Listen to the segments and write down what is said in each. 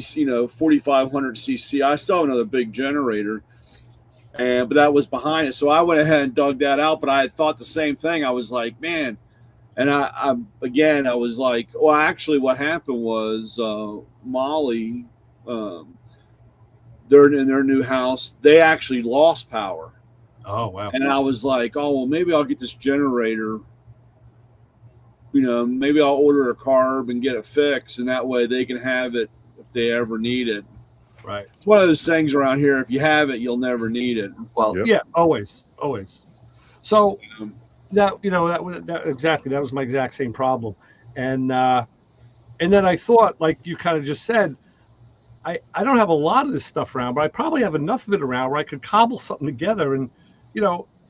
4,500 cc. I still have another big generator, but that was behind it. So I went ahead and dug that out. But I had thought the same thing. I was like, man, and I was like, well, actually, what happened was Molly, they're in their new house. They actually lost power. Oh, wow. And I was like, oh, well, maybe I'll get this generator. Maybe I'll order a carb and get it fixed, and that way they can have it if they ever need it. Right. It's one of those things around here. If you have it, you'll never need it. Well, yeah, always. So that exactly, that was my exact same problem, and then I thought, like you kind of just said, I don't have a lot of this stuff around, but I probably have enough of it around where I could cobble something together and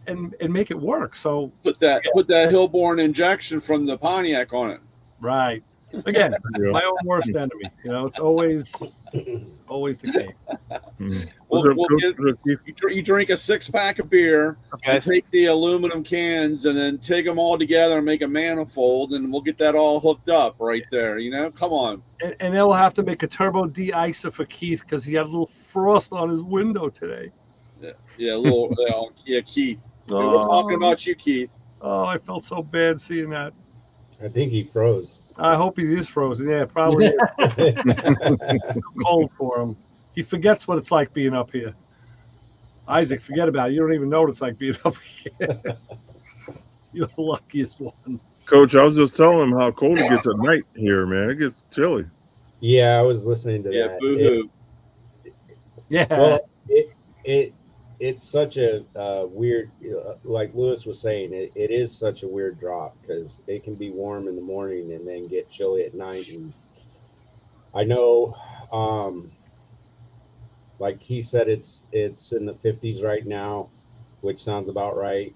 and make it work. So put that Hillborn injection from the Pontiac on it. Right. Again, my own worst enemy. It's always the case. You drink a 6-pack of beer, and take the aluminum cans, and then take them all together and make a manifold, and we'll get that all hooked up right there. Come on. And they'll have to make a turbo de-icer for Keith because he had a little frost on his window today. Yeah, a little. Keith. We're talking about you, Keith. Oh, I felt so bad seeing that. I think he froze. I hope he is frozen. Yeah, probably. Cold for him. He forgets what it's like being up here. Isaac, forget about it. You don't even know what it's like being up here. You're the luckiest one. Coach, I was just telling him how cold it gets at night here, man. It gets chilly. Yeah, I was listening to that. Boo-hoo. Well, it's such a weird, like Lewis was saying, it is such a weird drop because it can be warm in the morning and then get chilly at night. And I know, like he said, it's in the 50s right now, which sounds about right.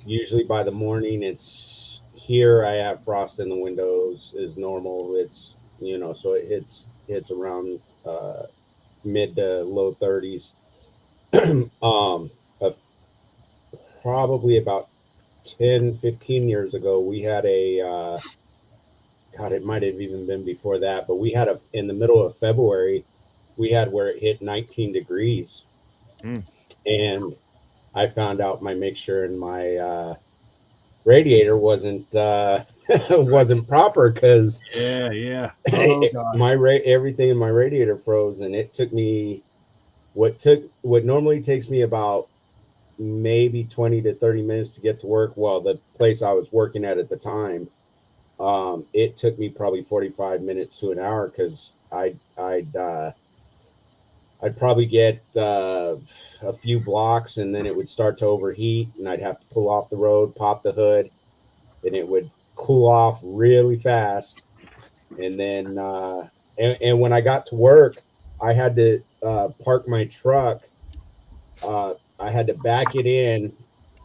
Usually by the morning, it's here. I have frost in the windows is normal. It's, so it hits around mid to low 30s. Probably about 10, 15 years ago, we had it might have even been before that, but we had in the middle of February, we had where it hit 19 degrees. And I found out my mixture and my radiator wasn't proper because everything in my radiator froze, and it took me what normally takes me about maybe 20 to 30 minutes to get to work. Well, the place I was working at the time, it took me probably 45 minutes to an hour because I'd probably get a few blocks and then it would start to overheat and I'd have to pull off the road, pop the hood, and it would cool off really fast. And then and when I got to work, I had to park my truck. I had to back it in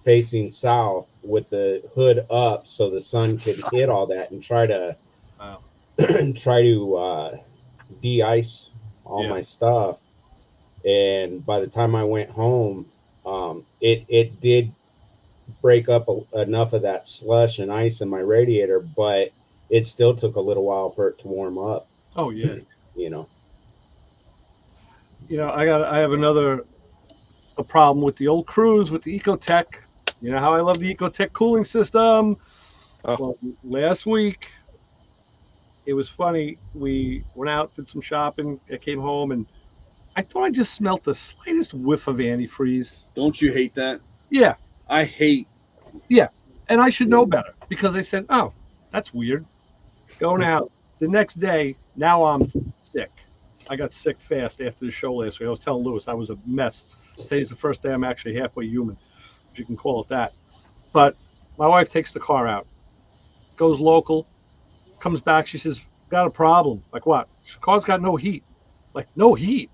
facing south with the hood up so the sun could hit all that and try to de-ice all my stuff. And by the time I went home, it did break up enough of that slush and ice in my radiator, but it still took a little while for it to warm up. Oh yeah. I have a problem with the old Cruise with the Ecotech. You know how I love the Ecotech cooling system. Well, last week it was funny. We went out, did some shopping. I came home and I thought I just smelled the slightest whiff of antifreeze. Don't you hate that? Yeah. I hate. Yeah. And I should know better because I said, oh, that's weird. Going out. The next day, now I'm sick. I got sick fast after the show last week. I was telling Lewis I was a mess. Today's the first day I'm actually halfway human, if you can call it that. But my wife takes the car out, goes local, comes back. She says, got a problem. Like what? The car's got no heat. Like, no heat.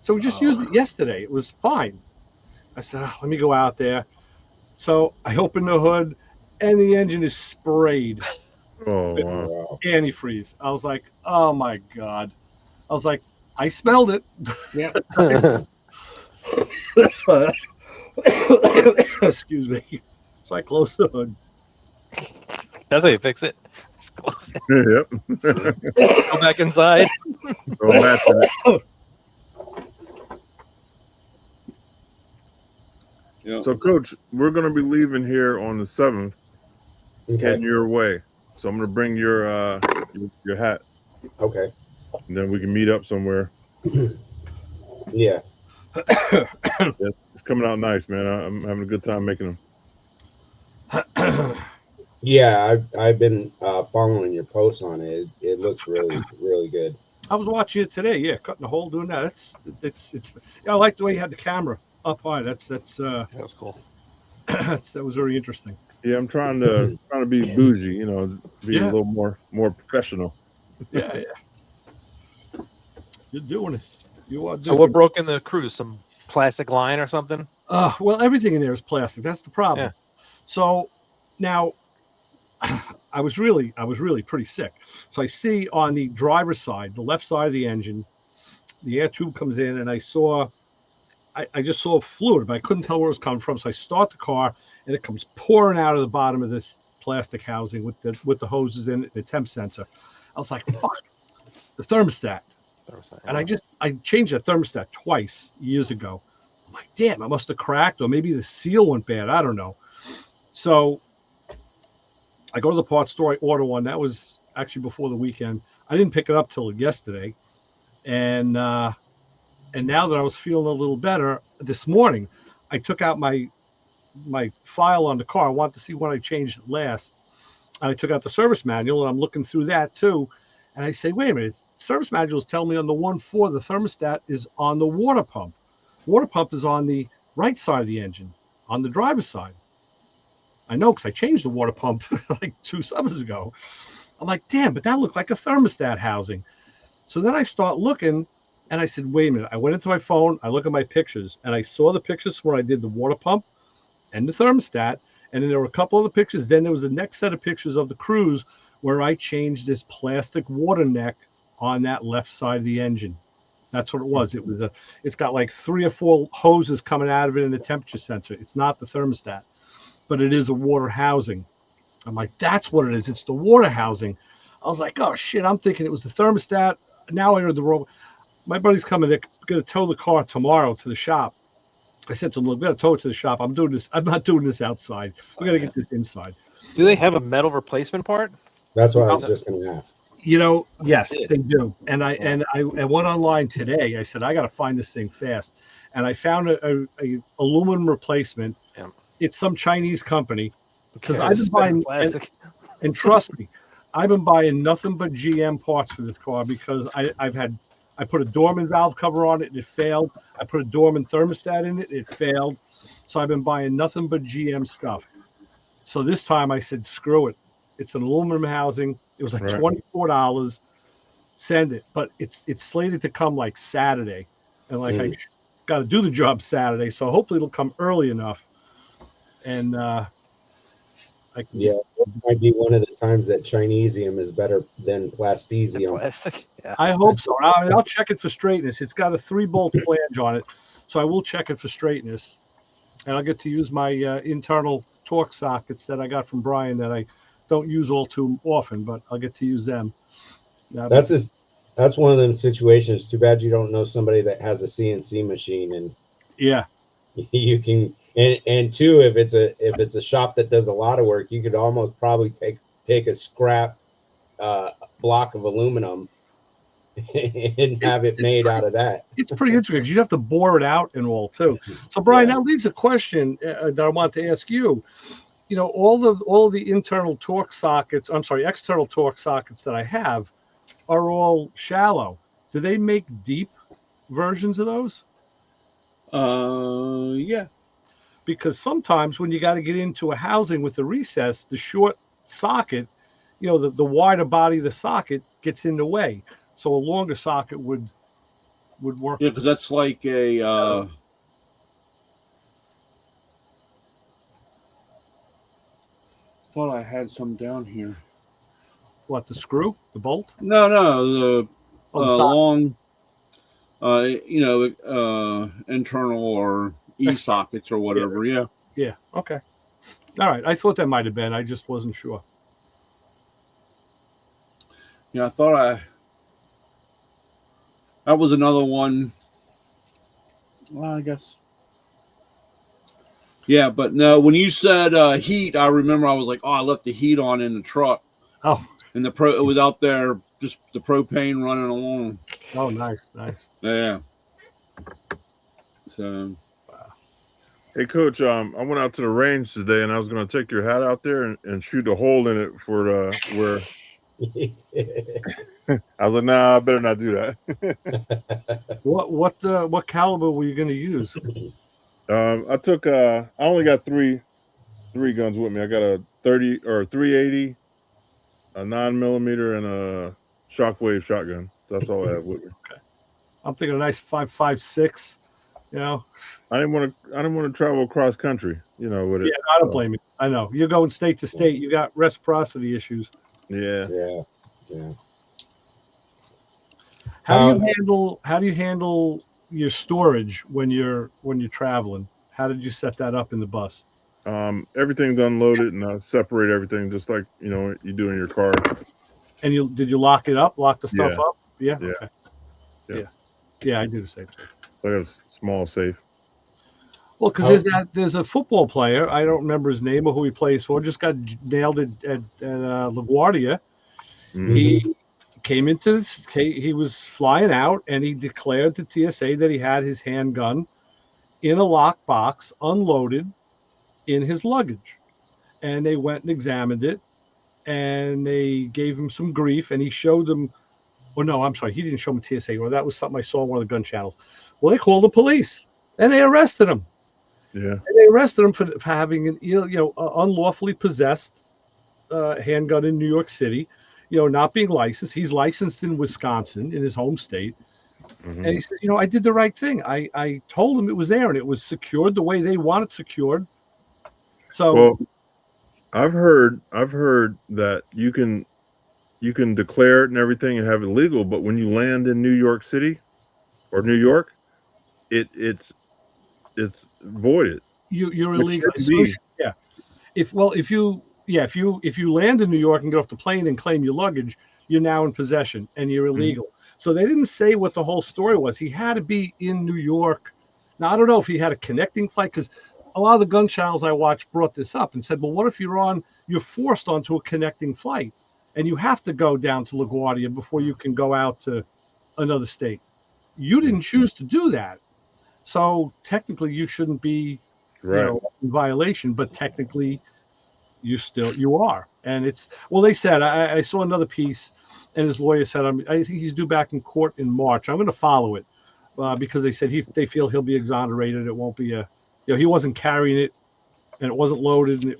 So we just used it yesterday. It was fine. I said, let me go out there. So I opened the hood, and the engine is sprayed. Oh, wow. Antifreeze. I was like, oh, my God. I was like, I smelled it. Yeah. Excuse me. So I closed the hood. That's how you fix it. Just close it. Yep. Go back inside. Don't match it. Yeah. So, Coach, we're going to be leaving here on the 7th, Okay. heading your way. So I'm going to bring your hat, Okay. and then we can meet up somewhere. Yeah. It's coming out nice, man. I'm having a good time making them. Yeah, I've been following your posts on it. It looks really, really good. I was watching it today. Yeah, cutting the hole, doing that. It's. Yeah, I like the way you had the camera up high. That was cool. that was very interesting. Yeah, I'm trying to be bougie, be a Yeah. little more professional. Yeah. You're doing it. You are doing So what broke in the cruise? Some plastic line or something? Well, everything in there is plastic. That's the problem. Yeah. So now I was really pretty sick. So I see on the driver's side, the left side of the engine, the air tube comes in, and I just saw fluid, but I couldn't tell where it was coming from. So I start the car, and it comes pouring out of the bottom of this plastic housing with the hoses in it, the temp sensor. I was like, fuck, the thermostat. And I changed that thermostat twice years ago. I'm like, damn, I must have cracked, or maybe the seal went bad. I don't know. So I go to the parts store, I order one. That was actually before the weekend. I didn't pick it up till yesterday. And now that I was feeling a little better this morning, I took out my file on the car. I wanted to see when I changed it last. And I took out the service manual, and I'm looking through that too. And I say, wait a minute, service manuals tell me on the 1.4 the thermostat is on the water pump. Water pump is on the right side of the engine, on the driver's side. I know because I changed the water pump like 2 summers ago. I'm like, damn, but that looks like a thermostat housing. So then I start looking, and I said, wait a minute. I went into my phone, I look at my pictures, and I saw the pictures where I did the water pump and the thermostat. And then there were a couple of the pictures. Then there was the next set of pictures of the cruise where I changed this plastic water neck on that left side of the engine. That's what it was. It's got like 3 or 4 hoses coming out of it in the temperature sensor. It's not the thermostat, but it is a water housing. I'm like, that's what it is. It's the water housing. I was like, oh shit, I'm thinking it was the thermostat. Now I heard the wrong. My buddy's coming. They're going to tow the car tomorrow to the shop. I said to him, look, we're going to tow it to the shop. I'm not doing this outside. We're going to get this inside. Do they have a metal replacement part? That's what I was just going to ask. Yes, they do. And I went online today. I said, I got to find this thing fast. And I found a aluminum replacement. Yeah. It's some Chinese company because Yeah, I've been buying plastic. and trust me, I've been buying nothing but GM parts for this car because I put a Dorman valve cover on it and it failed. I put a Dorman thermostat in it, it failed. So I've been buying nothing but GM stuff. So this time I said, screw it. It's an aluminum housing. It was like $24. Send it. But it's slated to come like Saturday. And like I got to do the job Saturday. So hopefully it'll come early enough. And It might be one of the times that Chinesium is better than Plastesium. Plastic. Yeah. I hope so. I'll check it for straightness. It's got a 3-bolt flange on it. So I will check it for straightness. And I'll get to use my internal torque sockets that I got from Brian that I don't use all too often, but I'll get to use them. That's one of them situations. Too bad you don't know somebody that has a CNC machine, and yeah, you can. And two, if it's a shop that does a lot of work, you could almost probably take a scrap block of aluminum and have it made out of that. It's pretty interesting because you'd have to bore it out and all too. So Brian, that leads a question that I want to ask you. All the external torque sockets that I have are all shallow. Do they make deep versions of those? Yeah. Because sometimes when you got to get into a housing with the recess, the short socket, the wider body of the socket gets in the way. So a longer socket would work. Yeah, because that's like a thought I had some down here. What, the screw, the bolt? No, the socket. long, internal or e-sockets or whatever. Yeah. Yeah. Okay. All right. I thought that might have been. I just wasn't sure. Yeah, I thought that was another one. Well, I guess. Yeah, but no, when you said heat, I remember I was like, oh, I left the heat on in the truck. Oh, And it was out there, just the propane running along. oh, nice. Yeah. So Hey, Coach, I went out to the range today, and I was going to take your hat out there and shoot a hole in it for where. I was like, nah, I better not do that. What caliber were you going to use? I took I only got three guns with me. I got a 30 or 380, a 9mm, and a Shockwave shotgun. That's all I have with me. I'm thinking a nice 5.56. You know. I didn't want to travel across country, with it. Yeah, I don't blame you. I know you're going state to state. You got reciprocity issues. Yeah. How do you handle your storage when you're traveling? How did you set that up in the bus? Everything's unloaded, and I separate everything just like you do in your car. And did you lock it up? Lock the stuff up? Yeah. Yeah. Okay. Yeah, I do the same thing. I got a small safe. Well, because there's a football player, I don't remember his name or who he plays for, just got nailed at LaGuardia. Mm-hmm. He came into this, he was flying out, and he declared to TSA that he had his handgun in a lockbox, unloaded in his luggage. And they went and examined it, and they gave him some grief, and he showed them. Oh, no, I'm sorry. He didn't show him TSA, or that was something I saw on one of the gun channels. Well, they called the police, and they arrested him. Yeah. And they arrested him for having an unlawfully possessed handgun in New York City, not being licensed. He's licensed in Wisconsin, in his home state. Mm-hmm. And he said, I did the right thing. I told them it was there, and it was secured the way they want it secured. So, well, I've heard that you can declare it and everything and have it legal, but when you land in New York City or New York, it's voided. You're illegal. Yeah. If you land in New York and get off the plane and claim your luggage, you're now in possession and you're illegal. Mm-hmm. So they didn't say what the whole story was. He had to be in New York. Now I don't know if he had a connecting flight, because a lot of the gun channels I watched brought this up and said, well, what if you're forced onto a connecting flight and you have to go down to LaGuardia before you can go out to another state? You didn't choose to do that. So technically you shouldn't be in violation, but technically you are. And they said, I saw another piece, and his lawyer said, I think he's due back in court in March. I'm going to follow it because they said they feel he'll be exonerated. It won't be he wasn't carrying it, and it wasn't loaded, and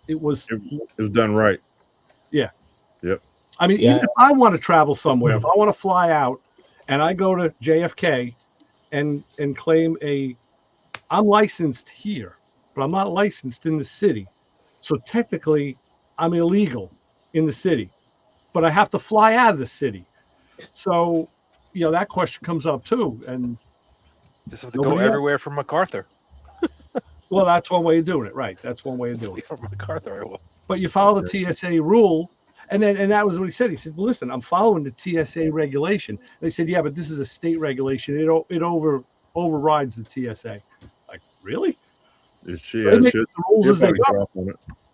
it was done right. Yeah. Yep. I mean, even if I want to travel somewhere, if I want to fly out and I go to JFK and claim I'm licensed here, but I'm not licensed in the city. So technically I'm illegal in the city, but I have to fly out of the city. So, that question comes up too. And just have to go everywhere from MacArthur. Well, that's one way of doing it, right? That's one way of doing it. From MacArthur. But you follow the TSA rule, and that was what he said. He said, well, listen, I'm following the TSA regulation. And they said, yeah, but this is a state regulation. It overrides the TSA. Like, really? They make the rules as they go.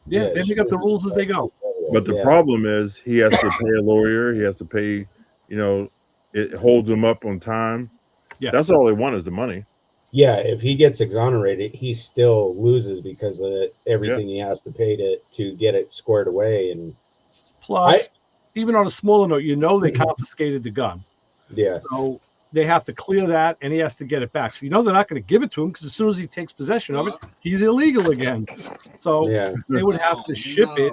Yeah, they make up the rules as they go. But the problem is he has to pay a lawyer. He has to pay, it holds him up on time. Yeah. That's all they want is the money. Yeah, if he gets exonerated, he still loses because of everything he has to pay to get it squared away. And plus, even on a smaller note, they confiscated the gun. Yeah. So they have to clear that, and he has to get it back. So they're not going to give it to him, because as soon as he takes possession of it, he's illegal again. So they would have to ship it,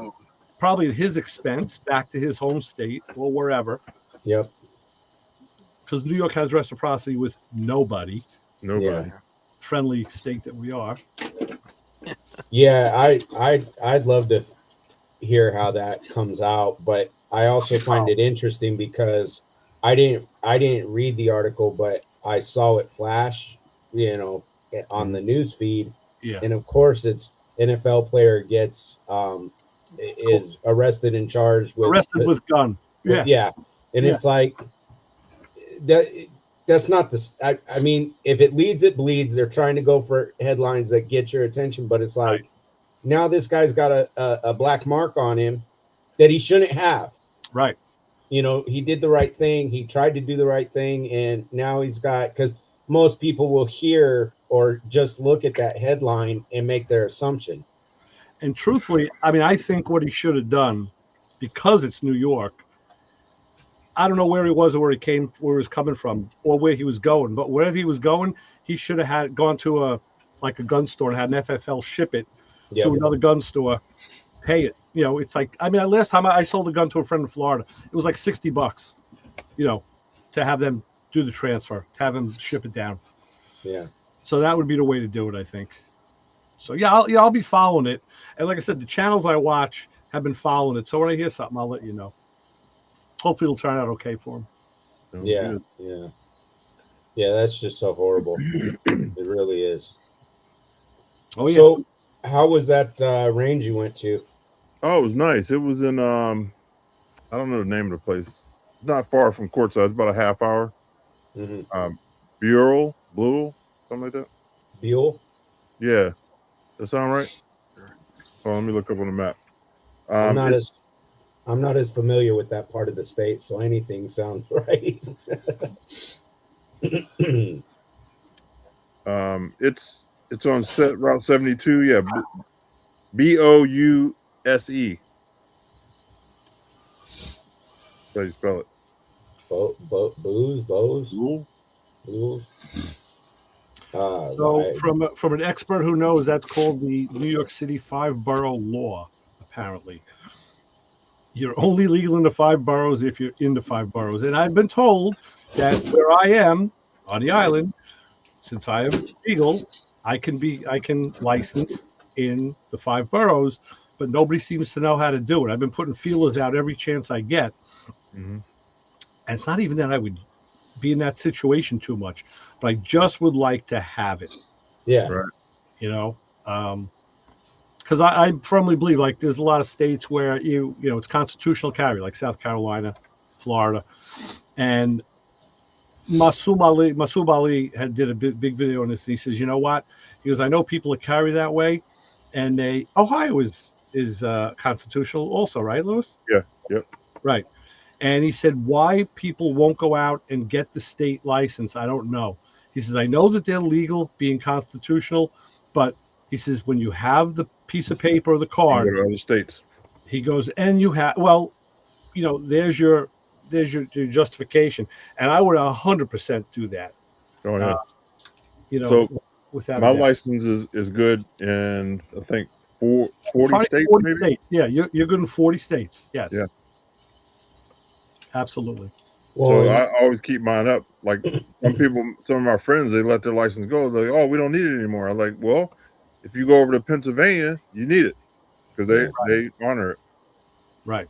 probably at his expense, back to his home state or wherever. Yep. Because New York has reciprocity with nobody. Nobody. Friendly state that we are. Yeah, I'd love to hear how that comes out, but I also find it interesting because I didn't read the article, but I saw it flash, on the news feed. Yeah. And of course, it's NFL player gets is arrested and charged with gun. Yeah. Yeah. And Yeah. it's like that's not the I mean, if it leads, it bleeds. They're trying to go for headlines that get your attention, but it's like now this guy's got a black mark on him that he shouldn't have. Right. You know, he did the right thing. He tried to do the right thing, and now he's got, because most people will hear or just look at that headline and make their assumption. And truthfully, I mean, I think what he should have done, because it's New York, I don't know where he was or where he was coming from, or where he was going, but wherever he was going, he should have gone to a gun store and had an FFL ship it to another gun store, pay it. You know, it's like, I mean, last time I sold a gun to a friend in Florida, it was like $60, you know, to have them do the transfer, to have them ship it down. Yeah. So that would be the way to do it, I think. So yeah, I'll be following it. And like I said, the channels I watch have been following it. So when I hear something, I'll let you know. Hopefully it'll turn out okay for him. Yeah. Yeah. Yeah. That's just so horrible. It really is. Oh yeah. So how was that range you went to? Oh, it was nice. It was in I don't know the name of the place. It's not far from courtside. It's about a half hour. Mm-hmm. Buell, something like that. Buell? Yeah. That sound right? Oh, let me look up on the map. I'm not as familiar with that part of the state, so anything sounds right. It's on Route 72. Yeah, Bouse. That's how you spell it. Booze. So right. from an expert who knows, that's called the New York City 5-borough law. Apparently, you're only legal in the 5 boroughs if you're in the 5 boroughs. And I've been told that where I am on the island, since I am legal, I can license in the 5 boroughs, but nobody seems to know how to do it. I've been putting feelers out every chance I get. Mm-hmm. And it's not even that I would be in that situation too much, but I just would like to have it. Yeah. Right. You know, because I firmly believe, like, there's a lot of states where you know it's constitutional carry, like South Carolina, Florida, and Masood Ali did a big video on this. He says, you know what? He goes, I know people that carry that way, and Ohio is constitutional also, right, Lewis? Yeah. Yep. Right. And he said, why people won't go out and get the state license, I don't know. He says, I know that they're legal, being constitutional, but he says, when you have the piece of paper or the card, Go to other states. he goes, and you have, well, you know, there's your justification. And I would 100% do that. Oh yeah. You know, So without my license is good in, I think, 40 states, 40 maybe. states. Yeah, you're good in 40 states. Yes. Yeah. Absolutely. So I always keep mine up. Like some of my friends, they let their license go. They're like, oh, we don't need it anymore. I'm like, well, if you go over to Pennsylvania, you need it because they honor it. Right.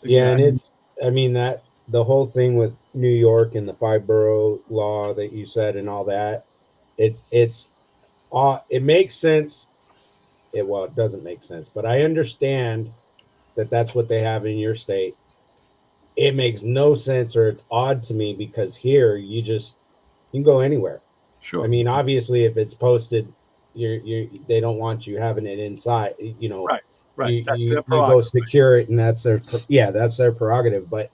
Yeah, and it's, I mean, that the whole thing with New York and the 5-borough law that you said and all that, it makes sense. It doesn't make sense, but I understand that that's what they have in your state. It makes no sense, or it's odd to me, because here you can go anywhere. Sure. I mean, obviously, if it's posted, they don't want you having it inside. You know, right. You go secure it, and that's their prerogative. But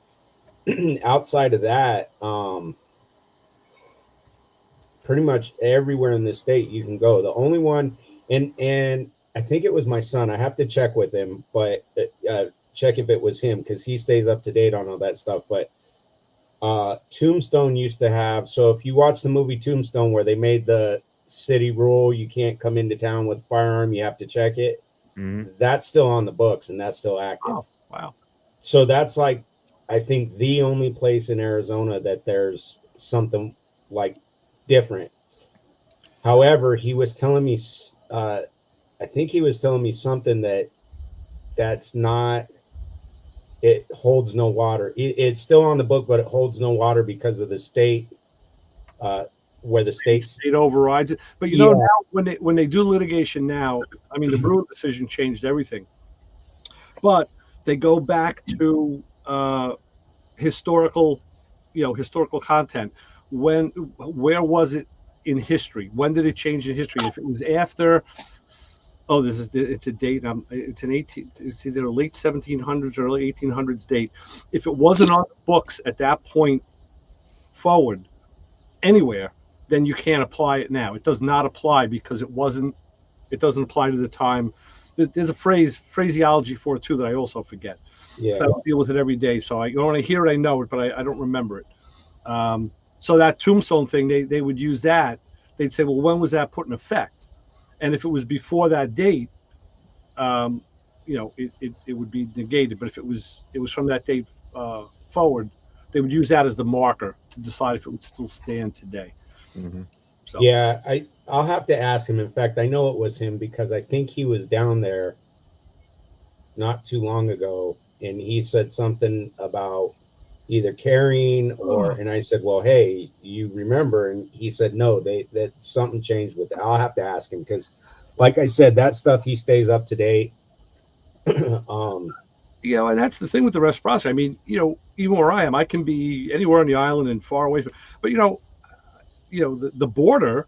outside of that, pretty much everywhere in the state you can go. The only one, and I think it was my son. I have to check with him, but check if it was him, because he stays up to date on all that stuff. But Tombstone used to have, so if you watch the movie Tombstone, where they made the city rule, you can't come into town with a firearm, you have to check it. Mm-hmm. That's still on the books, and that's still active. Oh, wow. So that's like, I think, the only place in Arizona that there's something like different. However, he was telling me, I think he was telling me something that's not, it holds no water. It's still on the book, but it holds no water because of the state, where the state overrides it. But you know, now when they do litigation now, I mean, the Bruen decision changed everything. But they go back to historical, historical content. Where was it in history? When did it change in history? If it was after, it's a date. It's either a late 1700s or early 1800s date. If it wasn't on the books at that point forward, anywhere, then you can't apply it now. It does not apply because it doesn't apply to the time. There's a phraseology for it too that I also forget. Yeah. So I don't deal with it every day. So when I hear it, I know it, but I don't remember it. So that tombstone thing, they would use that. They'd say, well, when was that put in effect? And if it was before that date, it would be negated. But if it was from that date forward, they would use that as the marker to decide if it would still stand today. Mhm. So Yeah, I'll have to ask him. In fact, I know it was him because I think he was down there not too long ago, and he said something about either carrying or, and I said, well, hey, you remember? And he said, no, that something changed with that. I'll have to ask him because, like I said, that stuff he stays up to date. and that's the thing with the reciprocity. I mean, even where I am, I can be anywhere on the island and far away from, but the border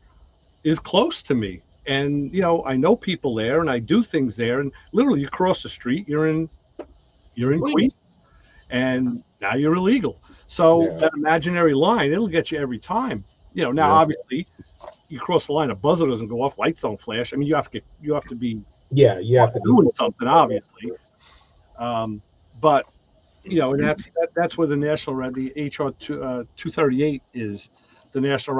is close to me, and I know people there, and I do things there, and literally you cross the street, you're in Queens, and now you're illegal. So Yeah. that imaginary line, it'll get you every time. Now Yeah. obviously you cross the line, a buzzer doesn't go off, lights don't flash. I mean, you have to be You have to doing something, obviously. But and that's where the HR 238 is, the National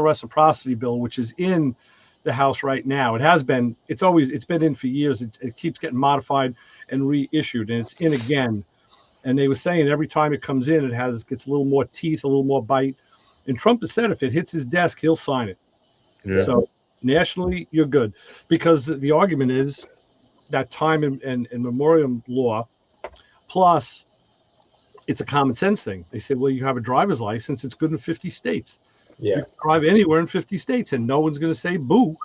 Reciprocity Bill, which is in the House right now. It's been in for years. It keeps getting modified and reissued, and it's in again. And they were saying every time it comes in, it gets a little more teeth, a little more bite. And Trump has said if it hits his desk, he'll sign it. Yeah. So nationally, you're good, because the argument is that time and memoriam law, plus it's a common sense thing. They say, well, you have a driver's license, it's good in 50 states. Yeah. You can drive anywhere in 50 states and no one's going to say boo.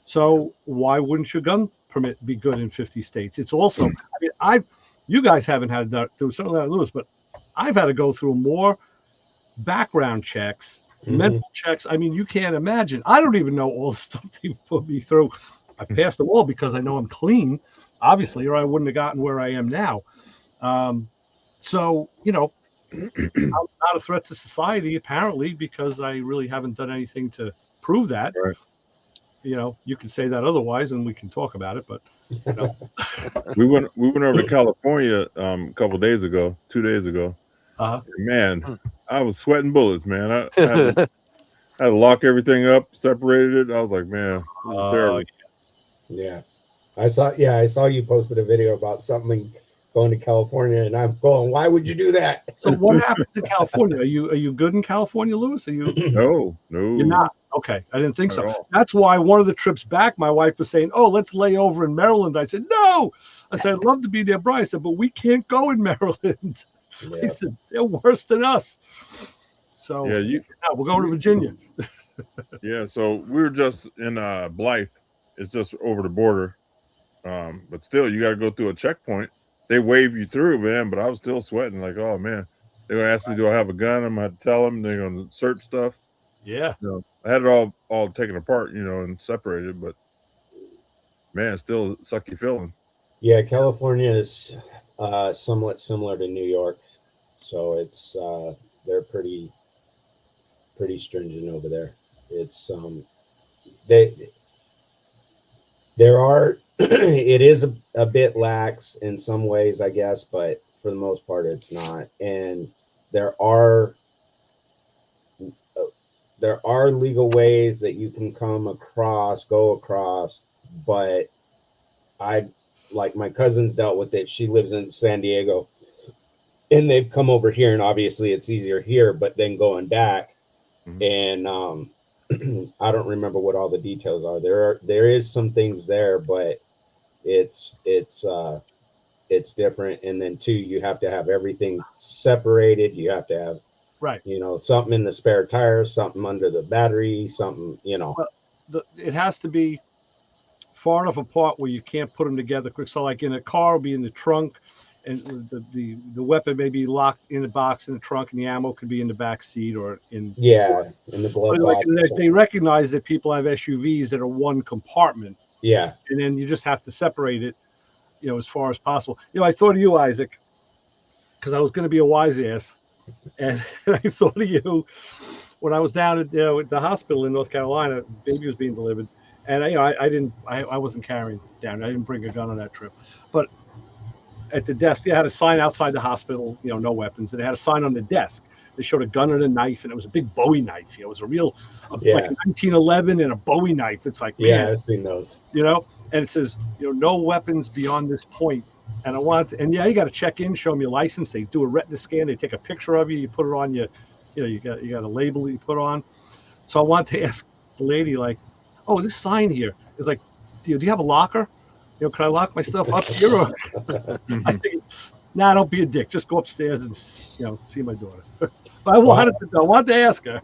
So why wouldn't your gun permit be good in 50 states? It's also, you guys haven't had that, certainly not Lewis, but I've had to go through more background checks, mental checks. I mean, you can't imagine. I don't even know all the stuff they've put me through. I've passed them all because I know I'm clean, obviously, or I wouldn't have gotten where I am now. So, I'm not a threat to society, apparently, because I really haven't done anything to prove that. Right. You can say that otherwise, and we can talk about it. But we went over to California a couple days ago, 2 days ago. Man, I was sweating bullets, man. I had to lock everything up, separated it. I was like, man, this is terrible. Yeah. I saw you posted a video about something going to California, and I'm going, why would you do that? So what happens in California? Are you good in California, Lewis? Are you? No. You're not. Okay, I didn't think Not at so. all. That's why one of the trips back, my wife was saying, "Oh, let's lay over in Maryland." I said, "No." I said, "I'd love to be there, Brian." I said, "But we can't go in Maryland." Yeah. He said, "They're worse than us." So Yeah, we're going to Virginia. Yeah, so we were just in Blythe. It's just over the border. But still, you got to go through a checkpoint. They wave you through, man, but I was still sweating like, oh, man. They're going to ask me, do I have a gun? I'm going to tell them. They're going to search stuff. Yeah. I had it all taken apart, and separated, but, man, still a sucky feeling. Yeah, California is somewhat similar to New York. So it's they're pretty stringent over there. It's there are it is a bit lax in some ways, I guess, but for the most part it's not. And there are legal ways that you can go across, but like my cousin's dealt with it. She lives in San Diego and they've come over here, and obviously it's easier here, but then going back and I don't remember what all the details are. There is some things there, but it's different. And then too, you have to have everything separated. You have to have, right, something in the spare tire, something under the battery, something, Well, it has to be far enough apart where you can't put them together quick. So like in a car, it'll be in the trunk, and the weapon may be locked in the box in the trunk, and the ammo could be in the back seat or in. Yeah, in the glove But like, box. they recognize that people have SUVs that are one compartment, Yeah. and then you just have to separate it, as far as possible. I thought of you, Isaac, because I was going to be a wise ass, and I thought of you when I was down at the hospital in North Carolina. Baby was being delivered, and I wasn't carrying down. I didn't bring a gun on that trip, but at the desk, they had a sign outside the hospital, no weapons, and they had a sign on the desk. They showed a gun and a knife, and it was a big Bowie knife. It was a real, like 1911 and a Bowie knife. It's like, man, I've seen those. and it says, no weapons beyond this point. And you got to check in, show them your license. They do a retina scan. They take a picture of you. You put it on your, you got a label that you put on. So I wanted to ask the lady, like, oh, this sign here is like, do you have a locker? Can I lock my stuff up here? I think, nah, don't be a dick. Just go upstairs and see my daughter. But I wanted to ask her.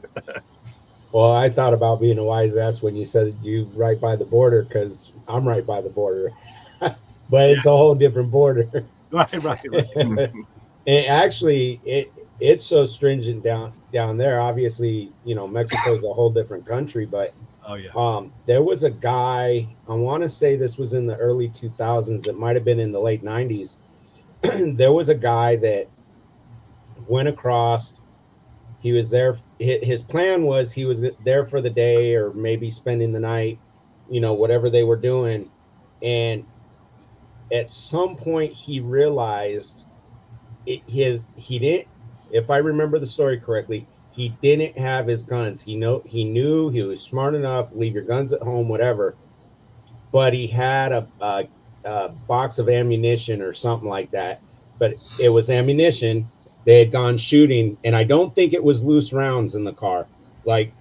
Well, I thought about being a wise ass when you said you right by the border, because I'm right by the border, but it's a whole different border. Right. And actually, it's so stringent down there. Obviously, Mexico's a whole different country, but oh yeah. There was a guy, I want to say this was in the early 2000s. It might have been in the late 90s. There was a guy that went across. He was there. His plan was he was there for the day or maybe spending the night, whatever they were doing. And at some point he realized he didn't, if I remember the story correctly, he didn't have his guns. He knew he was smart enough, leave your guns at home, whatever. But he had a box of ammunition or something like that. But it was ammunition. They had gone shooting, and I don't think it was loose rounds in the car. Like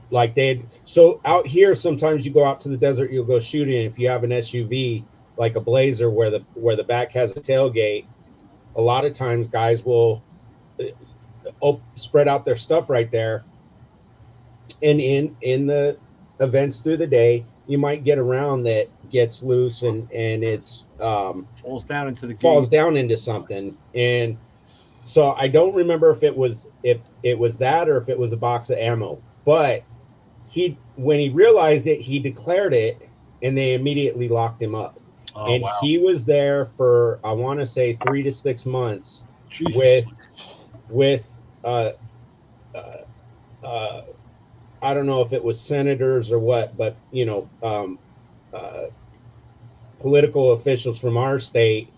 so out here, sometimes you go out to the desert, you'll go shooting. If you have an SUV like a Blazer where the back has a tailgate, a lot of times guys will spread out their stuff right there. And in the events through the day, you might get a round that gets loose and it's falls down into something. And so I don't remember if it was that or if it was a box of ammo. But when he realized it, he declared it, and they immediately locked him up. Oh, and wow. he was there for, I want to say, 3 to 6 months. Jeez. with I don't know if it was senators or what, but political officials from our state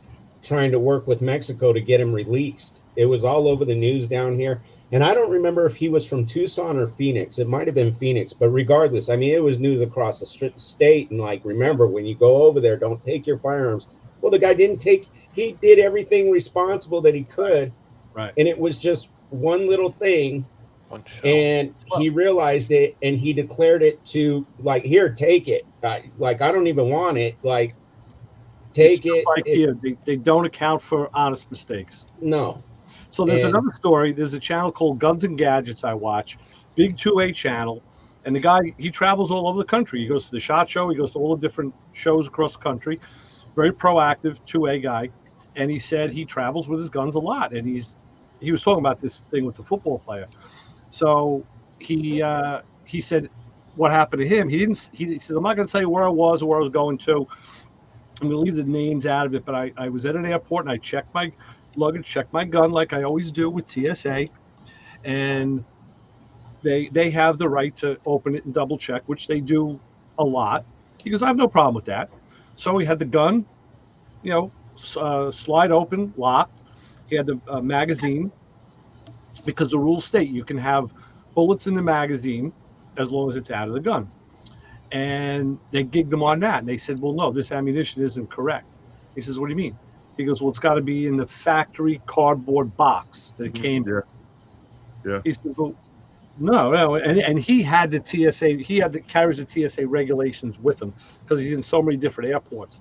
trying to work with Mexico to get him released. It was all over the news down here. And I don't remember if he was from Tucson or Phoenix. It might have been Phoenix, but regardless, I mean, it was news across the state. And remember, when you go over there, don't take your firearms. Well, the guy he did everything responsible that he could. Right. And it was just one little thing. And he realized it, and he declared it to here, take it. I don't even want it. Take it. Here, they don't account for honest mistakes. No. So there's another story. There's a channel called Guns and Gadgets I watch, big 2A channel. And the guy, he travels all over the country. He goes to the SHOT Show. He goes to all the different shows across the country. Very proactive 2A guy. And he said he travels with his guns a lot. And he was talking about this thing with the football player. So he said what happened to him. He said, I'm not going to tell you where I was or where I was going to. I'm going to leave the names out of it. But I was at an airport, and I checked my luggage, checked my gun like I always do with TSA. And they have the right to open it and double check, which they do a lot. He goes, I have no problem with that. So he had the gun, slide open, locked. He had the magazine, because the rules state you can have bullets in the magazine as long as it's out of the gun. And they gigged him on that. And they said, well, no, this ammunition isn't correct. He says, what do you mean? He goes, well, it's got to be in the factory cardboard box that it came in. Yeah. He says, well, no. And he had the TSA, carries the TSA regulations with him because he's in so many different airports.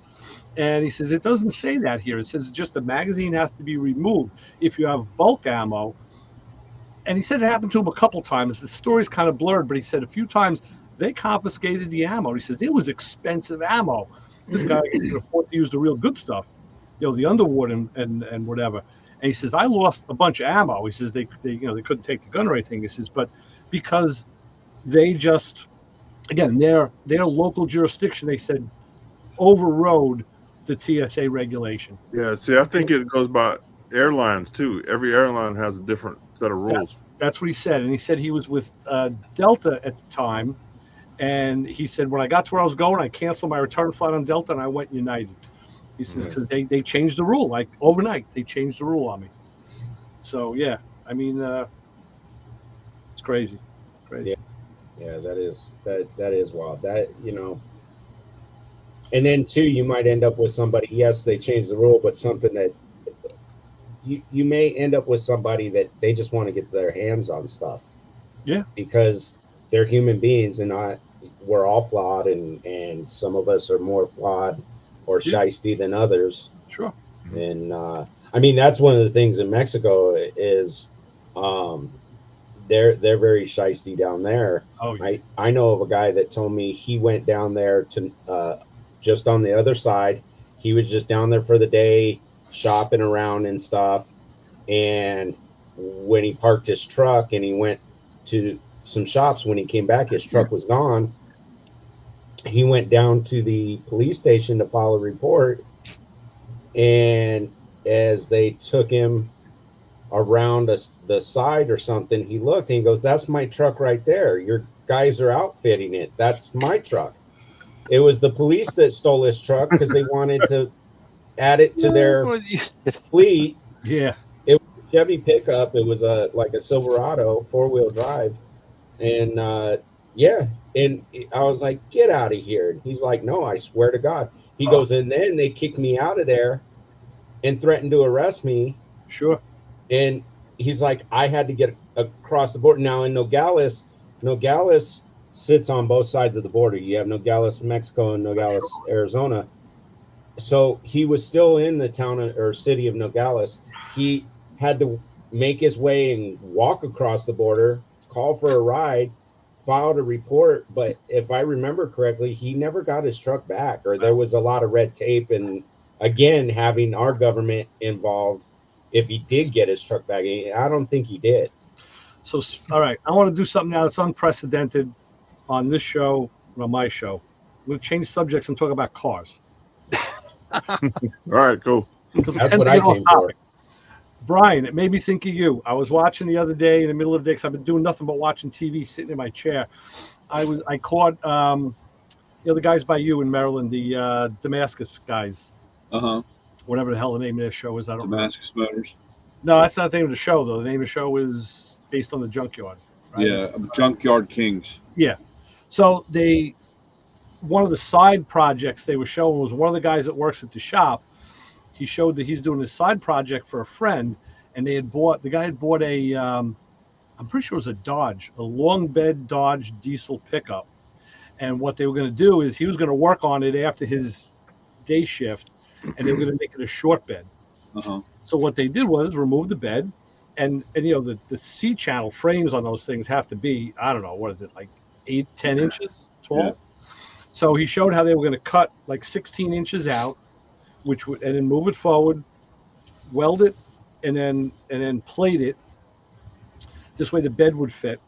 And he says, it doesn't say that here. It says just the magazine has to be removed if you have bulk ammo. And he said it happened to him a couple times. The story's kind of blurred, but he said a few times they confiscated the ammo. He says it was expensive ammo. This guy can afford to use the real good stuff, the Underwood and whatever. And he says, I lost a bunch of ammo. He says they couldn't take the gun or anything. He says, but because they just, again, their local jurisdiction, they said, overrode the TSA regulation. Yeah, see, I think it goes by airlines too. Every airline has a different set of rules. That's what he said. And he said he was with Delta at the time. And he said, when I got to where I was going, I canceled my return flight on Delta and I went United. He says, because they changed the rule, like overnight, they changed the rule on me. So, yeah, I mean, it's crazy. Crazy. Yeah, that is wild. That, and then too, you might end up with somebody, yes, they changed the rule, but something that you may end up with somebody that they just want to get their hands on stuff. Yeah. Because they're human beings and we're all flawed and some of us are more flawed or shiesty than others. Sure. And I mean, that's one of the things in Mexico is they're very shiesty down there. Oh, yeah. I know of a guy that told me he went down there to just on the other side. He was just down there for the day, shopping around and stuff. And when he parked his truck and he went to some shops, when he came back, his truck was gone. He went down to the police station to file a report. And as they took him around the side or something, he looked and he goes, "That's my truck right there. Your guys are outfitting it. That's my truck." It was the police that stole his truck because they wanted to add it to their fleet. Yeah. It was a Chevy pickup. It was like a Silverado 4-wheel drive. And and I was like, "Get out of here." And he's like, "No, I swear to God." He goes, and then they kicked me out of there and threatened to arrest me. Sure. And he's like, I had to get across the border. Now in Nogales sits on both sides of the border. You have Nogales, Mexico, and Nogales, Arizona. So he was still in the town or city of Nogales. He had to make his way and walk across the border, call for a ride, filed a report. But if I remember correctly, he never got his truck back, or there was a lot of red tape. And again, having our government involved, if he did get his truck back, I don't think he did. So, all right, I want to do something now that's unprecedented on this show, on my show. I'm going to change subjects and talk about cars. All right, cool. That's what I came for. Brian, it made me think of you. I was watching the other day in the middle of the day because I've been doing nothing but watching TV, sitting in my chair. I caught the guys by you in Maryland, the Damascus guys. Whatever the hell the name of their show is, I don't know. Damascus Motors. No, that's not the name of the show, though. The name of the show is based on the Junkyard. Right? Yeah, Junkyard Kings. Yeah. So one of the side projects they were showing was one of the guys that works at the shop. He showed that he's doing a side project for a friend, and the guy had bought a, I'm pretty sure it was a long bed Dodge diesel pickup. And what they were going to do is he was going to work on it after his day shift, and they were going to make it a short bed. So what they did was remove the bed, and the C channel frames on those things have to be, I don't know, what is it, like 8-10 inches tall? Yeah. So he showed how they were going to cut like 16 inches out, and then move it forward, weld it, and then plate it. This way the bed would fit.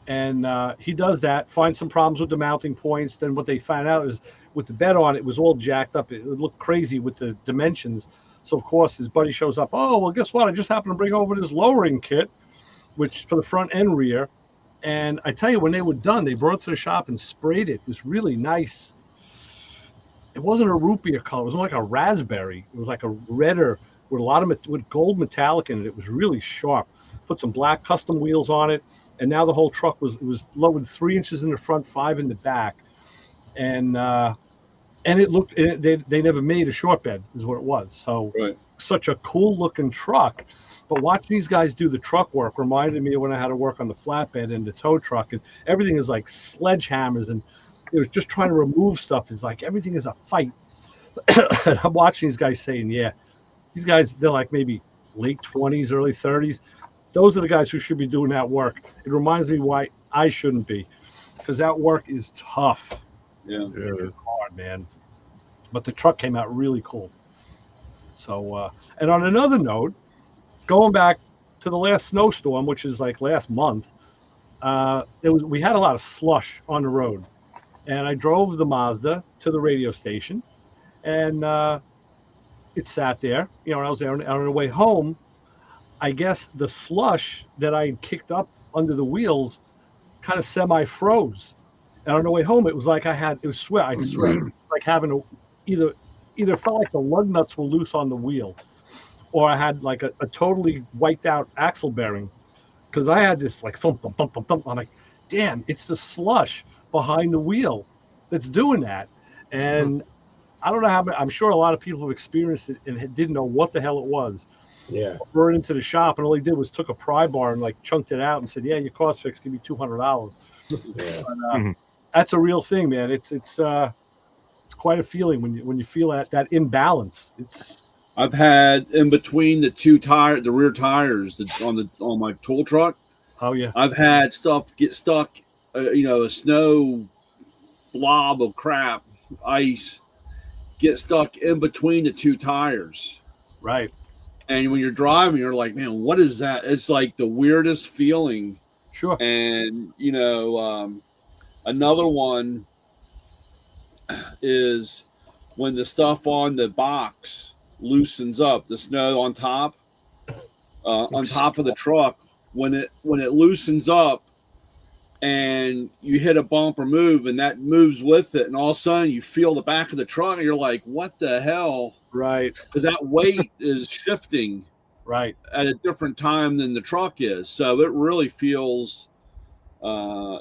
And he does that, finds some problems with the mounting points. Then what they found out is with the bed on, it was all jacked up. It looked crazy with the dimensions. So, of course, his buddy shows up. Oh, well, guess what? I just happened to bring over this lowering kit, which for the front and rear. And I tell you, when they were done, they brought it to the shop and sprayed it. This really nice. It wasn't a root beer color. It was like a raspberry. It was like a redder with a lot of with gold metallic in it. It was really sharp. Put some black custom wheels on it. And now the whole truck was lowered 3 inches in the front, 5 in the back. And it looked, they never made a short bed is what it was. So Such a cool looking truck. But watching these guys do the truck work reminded me of when I had to work on the flatbed and the tow truck, and everything is like sledgehammers, and it was just trying to remove stuff is like everything is a fight. I'm watching these guys saying, yeah, these guys, they're like maybe late 20s, early 30s. Those are the guys who should be doing that work. It reminds me why I shouldn't be, because that work is tough. Yeah, it's hard, man. but the truck came out really cool. So, and on another note, going back to the last snowstorm, which is like last month, we had a lot of slush on the road, and I drove the Mazda to the radio station, and it sat there. You know, when I was there on the way home, I guess the slush that I had kicked up under the wheels kind of semi-froze. And on the way home, it was like I swear, like having either felt like the lug nuts were loose on the wheel, or I had like a totally wiped out axle bearing, because I had this like thump, thump, thump, thump, thump. I'm like, damn, it's the slush behind the wheel that's doing that. And I don't know how many, I'm sure a lot of people have experienced it and didn't know what the hell it was. Yeah. Brought it into the shop, and all he did was took a pry bar and like chunked it out and said, "Yeah, your car's fixed. Give me $200." Yeah. But, that's a real thing, man. It's quite a feeling when you feel that imbalance. I've had in between the rear tires on my tool truck. Oh yeah. I've had stuff get stuck, a snow blob of crap, ice, get stuck in between the two tires. Right. And when you're driving, you're like, man, what is that? It's like the weirdest feeling. Sure. And, another one is when the stuff on the box loosens up, the snow on top of the truck, when it loosens up and you hit a bump or move and that moves with it, and all of a sudden you feel the back of the truck and you're like, what the hell? Right. Because that weight is shifting right at a different time than the truck is. So it really feels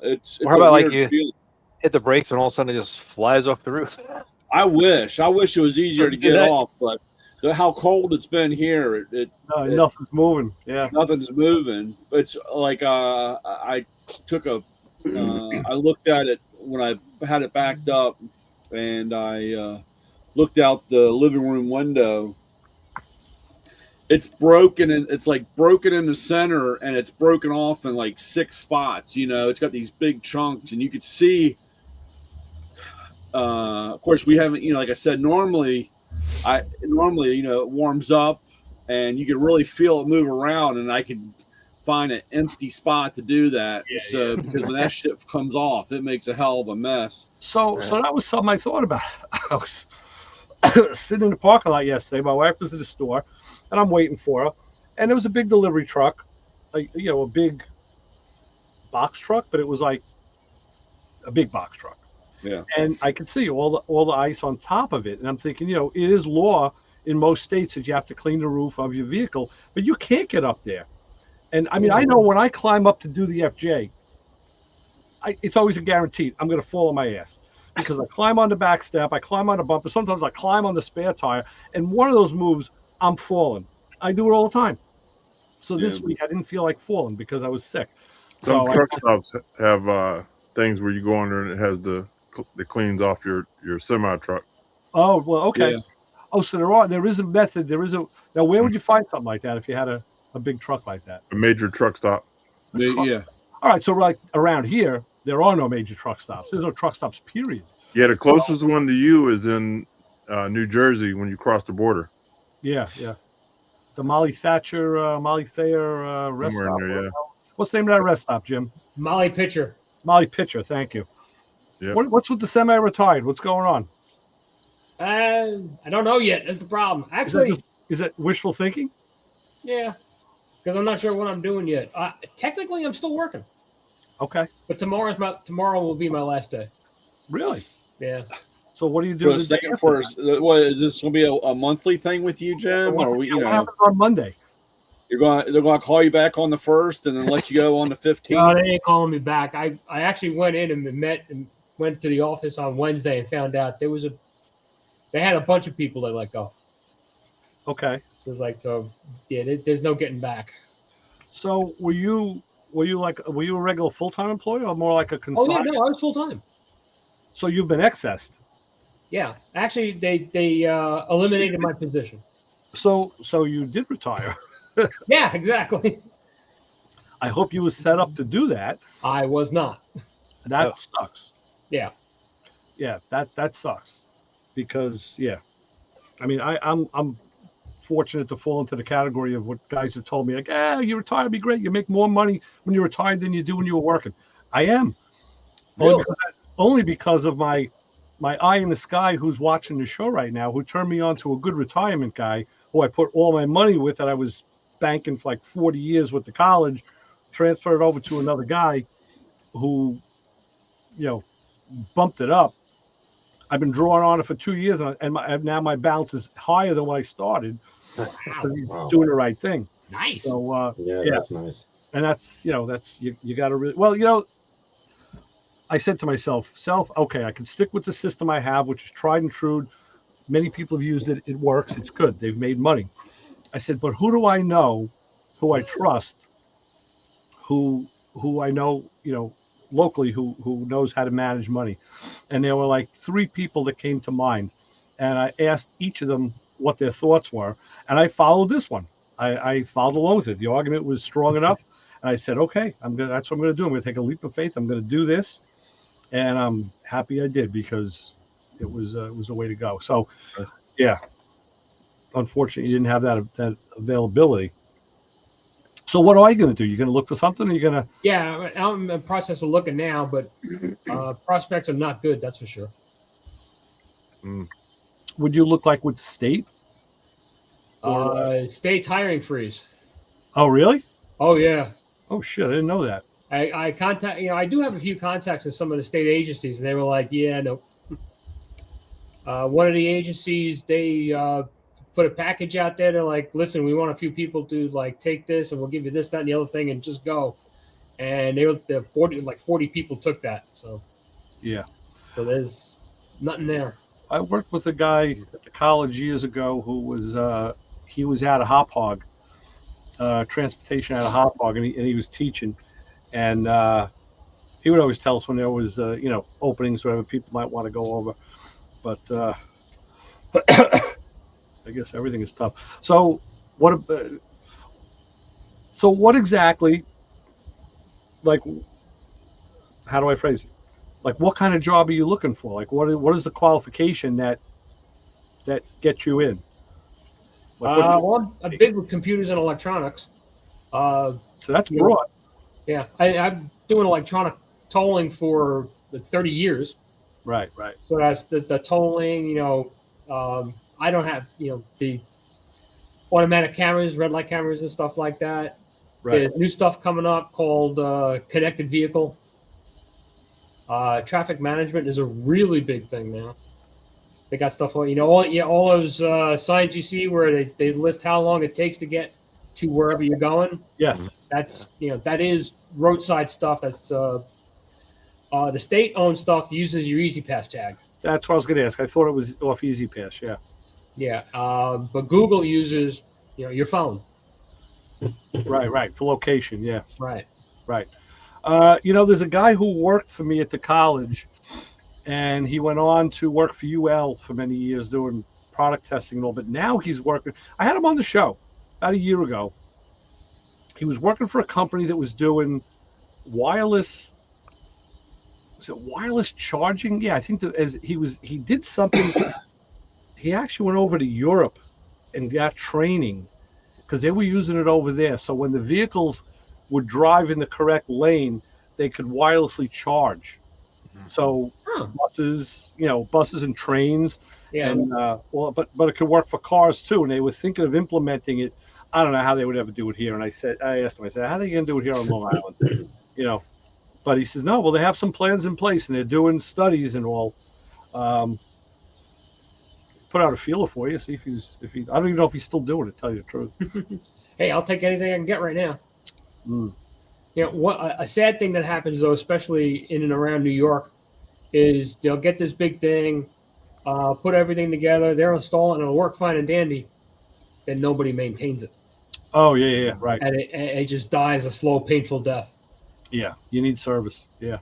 it's Or how about a like weird you feeling. hit the brakes and all of a sudden it just flies off the roof? I wish it was easier to get Yeah. off, but how cold it's been here, nothing's moving. Yeah. nothing's moving. It's like I took I looked at it when I had it backed up, and I looked out the living room window. It's broken, and it's like broken in the center, and it's broken off in like 6 spots. It's got these big chunks, and you could see. Of course, we haven't. Like I said, normally it warms up, and you can really feel it move around, and I could find an empty spot to do that. Yeah, Because when that shit comes off, it makes a hell of a mess. So that was something I thought about. I was sitting in the parking lot yesterday. My wife was at the store, and I'm waiting for her. And there was a big delivery truck, a big box truck, but it was like a big box truck. Yeah. And I could see all the ice on top of it. And I'm thinking, it is law in most states that you have to clean the roof of your vehicle, but you can't get up there. And I mean, I know when I climb up to do the FJ, it's always a guaranteed I'm going to fall on my ass, because I climb on the back step, I climb on the bumper, sometimes I climb on the spare tire, and one of those moves, I'm falling. I do it all the time. So this week I didn't feel like falling because I was sick. Some truck stops have things where you go under and it has it cleans off your semi truck. Oh, well, okay. Yeah. Oh, so there is a method. Now, where would you find something like that if you had a big truck like that? A major truck stop. Yeah. All right. So like around here, there are no major truck stops. There's no truck stops, period. Yeah, the closest one to you is in New Jersey when you cross the border. Yeah. The Molly Thayer rest Somewhere stop. in there, yeah. What's the name of that rest stop, Jim? Molly Pitcher. Molly Pitcher. Thank you. Yeah. What's with the semi-retired? What's going on? I don't know yet. That's the problem. Actually, is it wishful thinking? yeah, because I'm not sure what I'm doing yet. Technically, I'm still working, Okay. but tomorrow will be my last day. Really? Yeah. So what do you do? For a second, what is this going to be a monthly thing with you, Jim? Or What happens on Monday? they're going to call you back on the 1st and then let you go on the 15th? No, they ain't calling me back. I actually went in and met and went to the office on Wednesday and found out they had a bunch of people that let go. Okay. It was like, so yeah, there's no getting back. So were you a regular full-time employee or more like a Oh consultant? yeah, no, I was full time. So you've been excessed. Yeah, actually, they eliminated my position. So you did retire. Yeah, exactly. I hope you were set up to do that. I was not. That sucks. Yeah. Yeah, that sucks. because I mean, I'm fortunate to fall into the category of what guys have told me, like, you retire, it'd be great. You make more money when you're retired than you do when you were working. I am. Really? Only because of my eye in the sky who's watching the show right now, who turned me on to a good retirement guy who I put all my money with that I was banking for like 40 years with the college, transferred it over to another guy who, bumped it up. I've been drawing on it for 2 years, and now my balance is higher than when I started. Because he's doing the right thing. Nice. So That's nice. and that's you got to really I said to myself, okay, I can stick with the system I have, which is tried and true. Many people have used it. It works. It's good. They've made money. I said, but who do I know, who I trust, who I know, locally, who knows how to manage money? And there were like 3 people that came to mind. And I asked each of them what their thoughts were. And I followed this one. I followed along with it. The argument was strong enough. And I said, okay, that's what I'm going to do. I'm going to take a leap of faith. I'm going to do this. And I'm happy I did, because it was a way to go. So, yeah, unfortunately, you didn't have that availability. So what are you going to do? You're going to look for something? Or you're going to? Yeah, I'm in the process of looking now, but prospects are not good. That's for sure. Would you look like with the state? State's hiring freeze. Oh, really? Oh yeah. Oh shit! I didn't know that. I contact. I do have a few contacts in some of the state agencies, and they were like, "Yeah, no." One of the agencies, they put a package out there. They're like, "Listen, we want a few people to like take this, and we'll give you this, that, and the other thing, and just go." And the 40 people took that. So yeah. So there's nothing there. I worked with a guy at the college years ago who was he was out of Hop Hog, transportation out of Hop Hog, and he was teaching, and he would always tell us when there was openings, whatever people might want to go over, but I guess everything is tough. So what exactly, like, how do I phrase it? Like, what kind of job are you looking for? Like, what is the qualification that gets you in? Like, Well, I'm big with computers and electronics. So that's broad. Yeah, I'm doing electronic tolling for 30 years. Right. So that's the tolling. I don't have the automatic cameras, red light cameras, and stuff like that. Right. There's new stuff coming up called connected vehicle. Traffic management is a really big thing now. They got stuff on, all those signs you see where they list how long it takes to get to wherever you're going. Yes. That's, that is roadside stuff. That's the state-owned stuff uses your Easy Pass tag. That's what I was going to ask. I thought it was off Easy Pass. Yeah. Yeah. But Google uses, your phone. Right. For location. Yeah. Right. There's a guy who worked for me at the college, and he went on to work for UL for many years doing product testing and all, but now he's working. I had him on the show about a year ago. He was working for a company that was doing wireless. Was it wireless charging? Yeah, I think that he did something. He actually went over to Europe and got training because they were using it over there. So when the vehicles would drive in the correct lane, they could wirelessly charge. So buses and trains, Yeah. and but it could work for cars too. And they were thinking of implementing it. I don't know how they would ever do it here. And I asked him, how are they going to do it here on Long Island? But he says, no, well, they have some plans in place and they're doing studies and all. Put out a feeler for you, see if he's I don't even know if he's still doing it, to tell you the truth. Hey, I'll take anything I can get right now. Mm. What a sad thing that happens though, especially in and around New York, is they'll get this big thing, put everything together, they'll install it, and it'll work fine and dandy. Then nobody maintains it. Oh yeah, right. And it just dies a slow, painful death. Yeah, you need service. Yeah.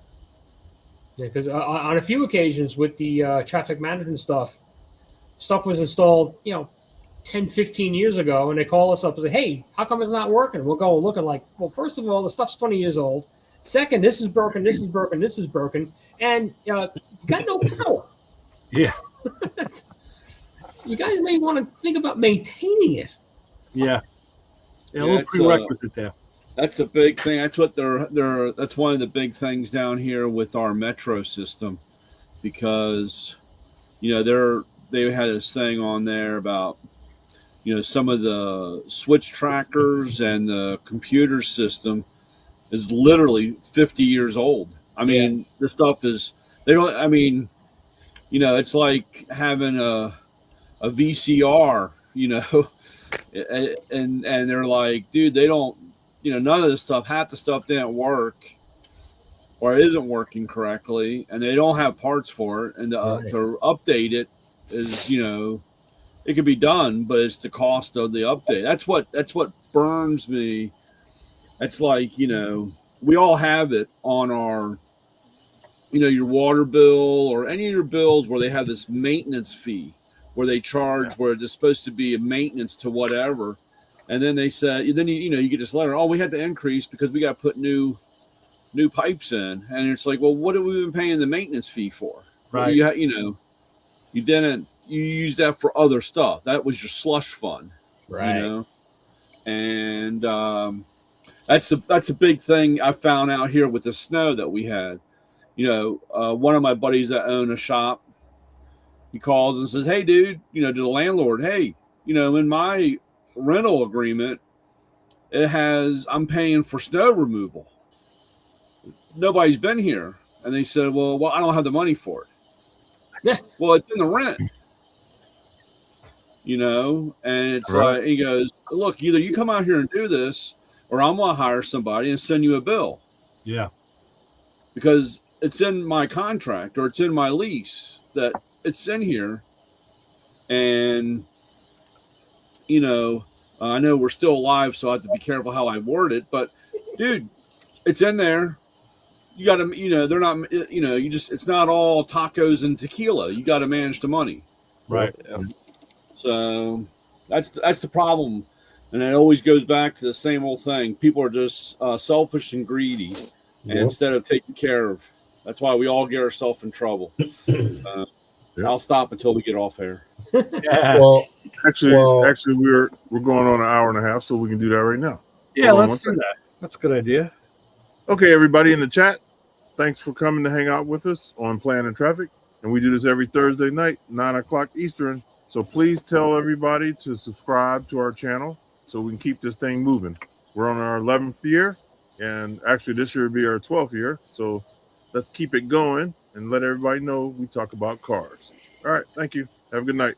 Yeah, because on a few occasions with the traffic management stuff was installed, 10, 15 years ago, and they call us up and say, hey, how come it's not working? We'll go and look and like, well, first of all, the stuff's 20 years old. Second, this is broken, this is broken, this is broken, and you got no power. Yeah. You guys may want to think about maintaining it. Yeah. Yeah, a Yeah, little it's, prerequisite there. That's a big thing. That's what that's one of the big things down here with our metro system, because they had this thing on there about some of the switch trackers and the computer system is literally 50 years old. I mean, this stuff is they don't. I mean, it's like having a VCR, and they're like, dude, they don't, none of this stuff, half the stuff didn't work or isn't working correctly, and they don't have parts for it, and to update it is, it could be done, but it's the cost of the update. That's what burns me. It's like, we all have it on our, your water bill or any of your bills where they have this maintenance fee where they charge where it's supposed to be a maintenance to whatever. And then they say, then you get this letter, oh, we had to increase because we got to put new pipes in. And it's like, well, what have we been paying the maintenance fee for? Right. You didn't, you use that for other stuff. That was your slush fund. Right. And that's a big thing I found out here with the snow that we had. One of my buddies that own a shop, he calls and says, hey, dude, to the landlord, hey, in my rental agreement, I'm paying for snow removal. Nobody's been here. And they said, well, I don't have the money for it. Well, it's in the rent. And it's like, he goes, look, either you come out here and do this, or I'm going to hire somebody and send you a bill. Yeah. Because it's in my contract or it's in my lease that it's in here. And, I know we're still alive, so I have to be careful how I word it, but dude, it's in there. You got to, they're not, it's not all tacos and tequila. You got to manage the money. Right. Yeah. So that's the problem. And it always goes back to the same old thing. People are just selfish and greedy instead of taking care of. That's why we all get ourselves in trouble. I'll stop until we get off air. Yeah. Well, actually, we're going on an hour and a half, so we can do that right now. Yeah, let's do that. That's a good idea. Okay, everybody in the chat, thanks for coming to hang out with us on Planning Traffic. And we do this every Thursday night, 9 o'clock Eastern. So please tell everybody to subscribe to our channel so we can keep this thing moving. We're on our 11th year, and actually this year will be our 12th year. So let's keep it going and let everybody know we talk about cars. All right, thank you. Have a good night.